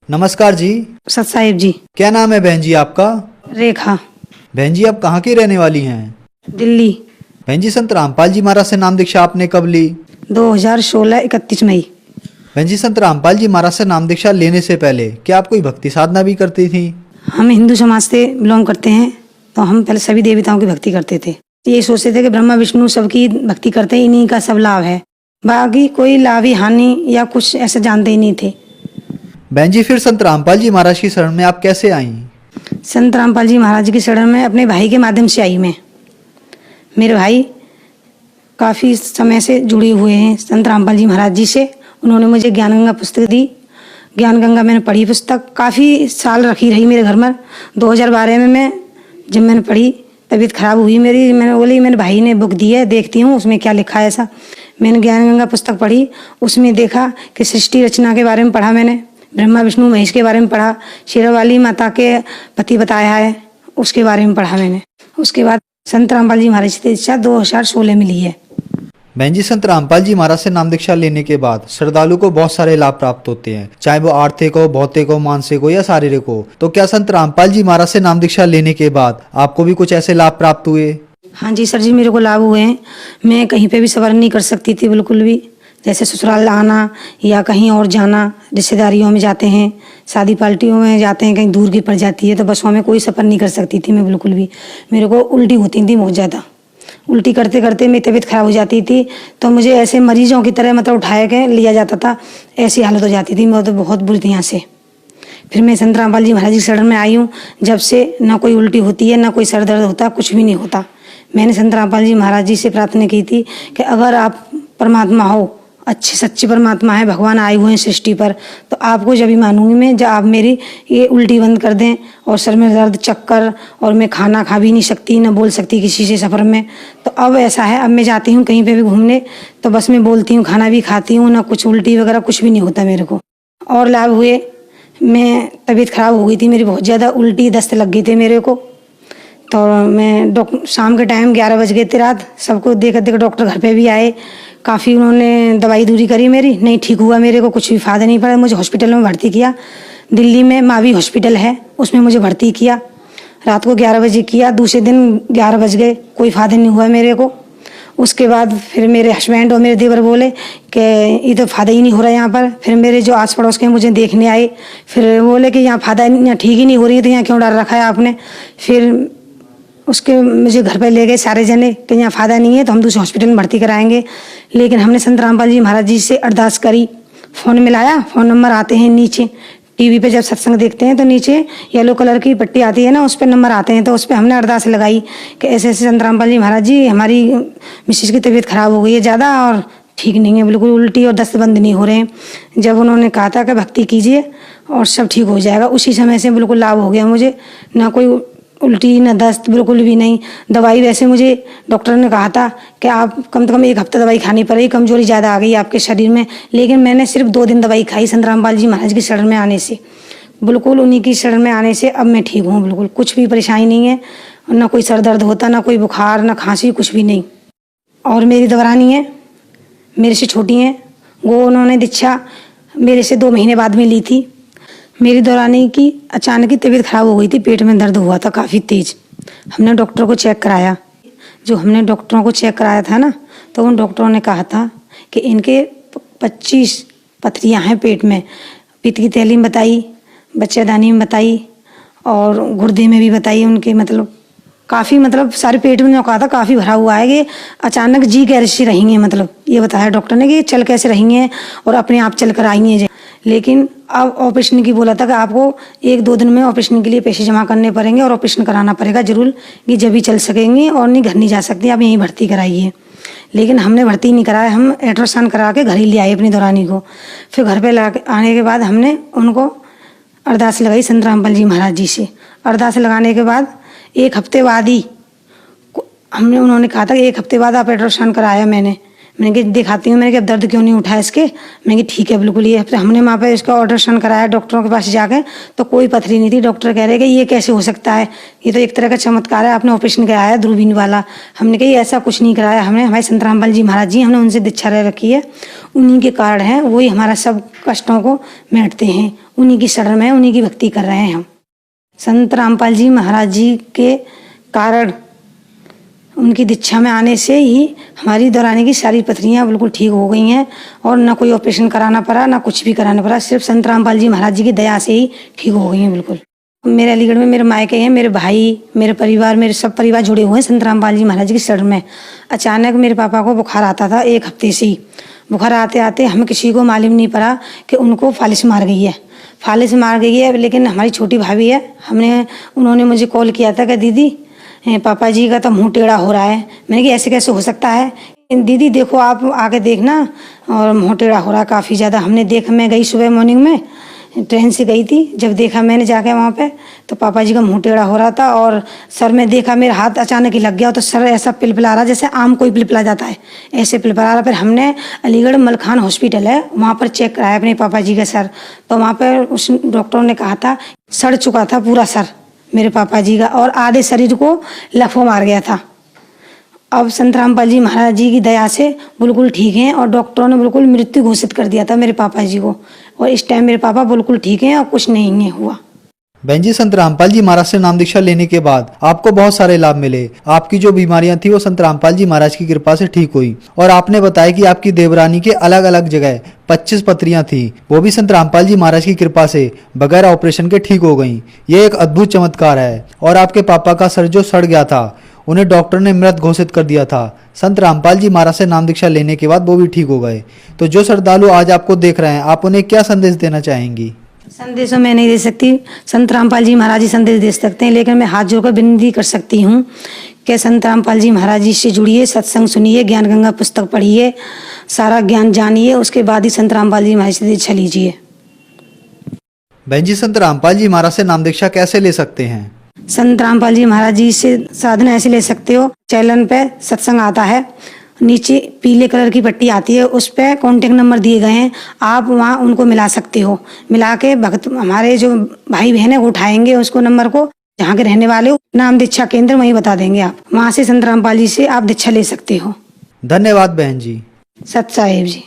नमस्कार जी। सत साहिब जी। क्या नाम है बहन जी आपका? रेखा। बहन जी आप कहाँ की रहने वाली हैं? दिल्ली। बहन जी संत रामपाल जी महाराज से नाम दीक्षा आपने कब ली? 2016 31 मई। बहन जी संत रामपाल जी महाराज से नाम दीक्षा लेने से पहले क्या आप कोई भक्ति साधना भी करती थी? हम हिंदू समाज से बिलोंग करते हैं, तो हम पहले सभी देवताओं की भक्ति करते थे। ये सोचते थे कि ब्रह्मा विष्णु सबकी भक्ति करते हैं, इन्हीं का सब लाभ है, बाकी कोई लाभ ही हानि या कुछ ऐसे जानते ही नहीं थे। बहन जी फिर संत रामपाल जी महाराज की शरण में आप कैसे आई? संत रामपाल जी महाराज की शरण में अपने भाई के माध्यम से आई मैं। मेरे भाई काफ़ी समय से जुड़े हुए हैं संत रामपाल जी महाराज जी से। उन्होंने मुझे ज्ञान गंगा पुस्तक दी। ज्ञान गंगा मैंने पढ़ी, पुस्तक काफ़ी साल रखी रही मेरे घर में। 2012 में जब मैंने पढ़ी, तबीयत खराब हुई मेरी, मैंने बोली मेरे भाई ने बुक दी है, देखती हूँ उसमें क्या लिखा है। ऐसा मैंने ज्ञान गंगा पुस्तक पढ़ी, उसमें देखा कि सृष्टि रचना के बारे में पढ़ा, मैंने ब्रह्मा विष्णु महेश के बारे में पढ़ा, शेरावाली माता के पति बताया है उसके बारे में पढ़ा मैंने। उसके बाद संत रामपाल जी महाराज से दीक्षा 2016 में ली है। बहन जी संत रामपाल जी महाराज से नाम दीक्षा लेने के बाद श्रद्धालु को बहुत सारे लाभ प्राप्त होते हैं, चाहे वो आर्थिक हो, भौतिक हो, मानसिक हो या शारीरिक हो। तो क्या संत रामपाल जी महाराज से नाम दीक्षा लेने के बाद आपको भी कुछ ऐसे लाभ प्राप्त हुए? हाँ जी सर जी, मेरे को लाभ हुए हैं। मैं कहीं पे भी सफर नहीं कर सकती थी बिल्कुल भी, जैसे ससुराल आना या कहीं और जाना, रिश्तेदारियों में जाते हैं, शादी पार्टियों में जाते हैं, कहीं दूर की पड़ जाती है तो बसों में कोई सफ़र नहीं कर सकती थी मैं बिल्कुल भी। मेरे को उल्टी होती थी बहुत ज़्यादा, उल्टी करते करते मेरी तबीयत खराब हो जाती थी, तो मुझे ऐसे मरीजों की तरह मतलब उठाया के लिया जाता था, ऐसी हालत हो जाती थी मैं तो बहुत बुरी थी यहाँ से। फिर मैं संत रामपाल जी महाराज की शरण में आई हूँ, जब से ना कोई उल्टी होती है, ना कोई सर दर्द होता, कुछ भी नहीं होता। मैंने संत रामपाल जी महाराज जी से प्रार्थना की थी कि अगर आप परमात्मा हो, अच्छे सच्चे परमात्मा है, भगवान आए हुए हैं सृष्टि पर, तो आपको जब भी मानूंगी मैं जब आप मेरी ये उल्टी बंद कर दें और सर में दर्द, चक्कर, और मैं खाना खा भी नहीं सकती, ना बोल सकती किसी से सफ़र में। तो अब ऐसा है, अब मैं जाती हूँ कहीं पे भी घूमने तो बस मैं बोलती हूँ, खाना भी खाती हूँ, ना कुछ उल्टी वगैरह कुछ भी नहीं होता मेरे को। और लाभ हुए, मैं तबीयत खराब हो गई थी मेरी बहुत ज़्यादा, उल्टी दस्त लग गई थी मेरे को, तो मैं शाम के टाइम 11 बज गए थे रात, सबको देख देख डॉक्टर घर पे भी आए, काफ़ी उन्होंने दवाई दूरी करी मेरी, नहीं ठीक हुआ मेरे को, कुछ भी फ़ायदा नहीं पड़ा। मुझे हॉस्पिटल में भर्ती किया, दिल्ली में मावी हॉस्पिटल है, उसमें मुझे भर्ती किया। रात को 11 बजे किया, दूसरे दिन 11 बज गए, कोई फ़ायदा नहीं हुआ मेरे को। उसके बाद फिर मेरे हस्बैंड और मेरे देवर बोले कि ये तो फ़ायदा ही नहीं हो रहा यहाँ पर। फिर मेरे जो आस पड़ोस के मुझे देखने आए, फिर बोले कि यहाँ फ़ायदा यहाँ ठीक ही नहीं हो रही है, तो यहाँ क्यों डर रखा है आपने। फिर उसके मुझे घर पे ले गए सारे जने कि यहाँ फ़ायदा नहीं है तो हम दूसरे हॉस्पिटल में भर्ती कराएंगे। लेकिन हमने संत रामपाल जी महाराज जी से अरदास करी, फ़ोन मिलाया, फ़ोन नंबर आते हैं नीचे, टीवी पे जब सत्संग देखते हैं तो नीचे येलो कलर की पट्टी आती है ना, उस पर नंबर आते हैं, तो उस पर हमने अरदास लगाई कि ऐसे ऐसे संत रामपाल जी महाराज जी, हमारी मिसेज की तबीयत खराब हो गई है ज़्यादा और ठीक नहीं है बिल्कुल, उल्टी और दस्त बंद नहीं हो रहे हैं। जब उन्होंने कहा था कि भक्ति कीजिए और सब ठीक हो जाएगा, उसी समय से बिल्कुल लाभ हो गया मुझे, ना कोई उल्टी ना दस्त, बिल्कुल भी नहीं। दवाई वैसे मुझे डॉक्टर ने कहा था कि आप कम से कम 1 हफ्ता दवाई खानी पड़ेगी, कमजोरी ज़्यादा आ गई आपके शरीर में, लेकिन मैंने सिर्फ 2 दिन दवाई खाई संत रामपाल जी महाराज की शरण में आने से, बिल्कुल उन्हीं की शरण में आने से अब मैं ठीक हूँ, बिल्कुल कुछ भी परेशानी नहीं है, ना कोई सर दर्द होता, ना कोई बुखार, ना खांसी, कुछ भी नहीं। और मेरी दवरानी है, मेरे से छोटी हैं, वो उन्होंने दीक्षा मेरे से 2 महीने बाद में ली थी। मेरी दौरानी की अचानक ही तबीयत खराब हो गई थी, पेट में दर्द हुआ था काफ़ी तेज। हमने डॉक्टर को चेक कराया, जो हमने डॉक्टरों को चेक कराया था ना, तो उन डॉक्टरों ने कहा था कि इनके 25 पथरियाँ हैं पेट में, पित्त की थैली में बताई, बच्चेदानी में बताई और गुर्दे में भी बताई उनके, मतलब काफ़ी, मतलब सारे पेट में जो कहा था काफ़ी भरा हुआ है, कि अचानक जी कैसे रहेंगे, मतलब ये बताया डॉक्टर ने कि चल कैसे रहेंगे और अपने आप चल कर आएंगे। लेकिन अब ऑपरेशन की बोला था कि आपको 1-2 दिन में ऑपरेशन के लिए पैसे जमा करने पड़ेंगे और ऑपरेशन कराना पड़ेगा जरूर, कि जब भी चल सकेंगे और नहीं घर नहीं जा सकते, आप यहीं भर्ती कराइए। लेकिन हमने भर्ती नहीं कराया, हम अल्ट्रासाउंड करा के घर ही ले आए अपनी दौरानी को। फिर घर पे आने के बाद हमने उनको अरदास लगाई संत रामपाल जी महाराज जी से। अरदास लगाने के बाद 1 हफ्ते बाद ही हमने, उन्होंने कहा था कि 1 हफ्ते बाद आप अल्ट्रासाउंड कराया। मैंने कहा दिखाती हूँ, मैंने कहा अब दर्द क्यों नहीं उठा इसके, मैंने कहा ठीक है बिल्कुल। ये हफ्ते हमने वहाँ पे इसका अल्ट्रासाउंड कराया डॉक्टरों के पास जाके, तो कोई पथरी नहीं थी। डॉक्टर कह रहे कि ये कैसे हो सकता है, ये तो एक तरह का चमत्कार है, आपने ऑपरेशन कराया है दूरबीन वाला। हमने कहा ऐसा कुछ नहीं कराया हमने, हमारे संत रामपाल जी महाराज जी, हमने उनसे दीक्षा ले रखी है, उन्हीं के कारण है, वही हमारा सब कष्टों को मेटते हैं, उन्हीं की शरण में उन्हीं की भक्ति कर रहे हैं हम। संत रामपाल जी महाराज जी के कारण, उनकी दीक्षा में आने से ही हमारी दौरानी की सारी पथरियाँ बिल्कुल ठीक हो गई हैं और ना कोई ऑपरेशन कराना पड़ा, ना कुछ भी कराना पड़ा। सिर्फ संत रामपाल जी महाराज जी की दया से ही ठीक हो गई हैं बिल्कुल। मेरे अलीगढ़ में मेरे मायके हैं, मेरे भाई, मेरे परिवार, मेरे सब परिवार जुड़े हुए हैं संत रामपाल जी महाराज जी की शरण में। अचानक मेरे पापा को बुखार आता था 1 हफ्ते से ही। बुखार आते आते हमें किसी को मालूम नहीं पड़ा कि उनको फालिस मार गई है। फालिस मार गई है, लेकिन हमारी छोटी भाभी है, उन्होंने मुझे कॉल किया था कि दीदी पापा जी का तो मुंह टेढ़ा हो रहा है। मैंने कहा ऐसे कैसे हो सकता है दीदी, देखो आप आके देखना, और मुंह टेढ़ा हो रहा काफ़ी ज़्यादा। मैं गई सुबह मॉर्निंग में, ट्रेन से गई थी, जब देखा मैंने जाके वहाँ पे तो पापा जी का मुंह टेढ़ा हो रहा था और सर में देखा मेरा हाथ अचानक ही लग गया तो सर ऐसा पिलपिला रहा जैसे आम कोई पिलपिला जाता है, ऐसे पिलपिला रहा। फिर हमने अलीगढ़ मलखान हॉस्पिटल है वहाँ पर चेक कराया अपने पापा जी का सर, तो वहाँ पर उस डॉक्टरों ने कहा था सड़ चुका था पूरा सर मेरे पापा जी का और आधे शरीर को लफो मार गया था। अब संत रामपाल जी महाराज जी की दया से बिल्कुल ठीक हैं और डॉक्टरों ने बिल्कुल मृत्यु घोषित कर दिया था मेरे पापा जी को, और इस टाइम मेरे पापा बिल्कुल ठीक हैं और कुछ नहीं है हुआ। बहन जी, संत रामपाल जी महाराज से नाम दीक्षा लेने के बाद आपको बहुत सारे लाभ मिले। आपकी जो बीमारियां थी वो संत रामपाल जी महाराज की कृपा से ठीक हुई, और आपने बताया कि आपकी देवरानी के अलग अलग जगह 25 पथरियां थी, वो भी संत रामपाल जी महाराज की कृपा से बगैर ऑपरेशन के ठीक हो गई। ये एक अद्भुत चमत्कार है। और आपके पापा का सर जो सड़ गया था उन्हें डॉक्टर ने मृत घोषित कर दिया था, संत रामपाल जी महाराज से नाम दीक्षा लेने के बाद वो भी ठीक हो गए। तो जो श्रद्धालु आज आपको देख रहे हैं, आप उन्हें क्या संदेश देना चाहेंगी? संदेश मैं नहीं दे सकती, संत रामपाल जी महाराज जी संदेश दे सकते हैं, लेकिन मैं हाथ जोड़कर विनती कर सकती हूँ कि संत रामपाल जी महाराज जी से जुड़िए, सत्संग सुनिए, ज्ञान गंगा पुस्तक पढ़िए, सारा ज्ञान जानिए, उसके बाद ही संत रामपाल जी महाराज से दीक्षा लीजिए। बहन जी, संत रामपाल जी महाराज से नाम दीक्षा कैसे ले सकते हैं? संत रामपाल जी महाराज जी से साधना ऐसे ले सकते हो, चैनल पे सत्संग आता है, नीचे पीले कलर की पट्टी आती है, उस पे कॉन्टेक्ट नंबर दिए गए हैं, आप वहाँ उनको मिला सकते हो। मिला के भक्त हमारे जो भाई बहन है वो उठाएंगे उसको नंबर को, जहाँ के रहने वाले हो, नाम दीक्षा केंद्र वहीं बता देंगे, आप वहाँ से संत रामपाल जी से आप दीक्षा ले सकते हो। धन्यवाद बहन जी। सत साहिब जी।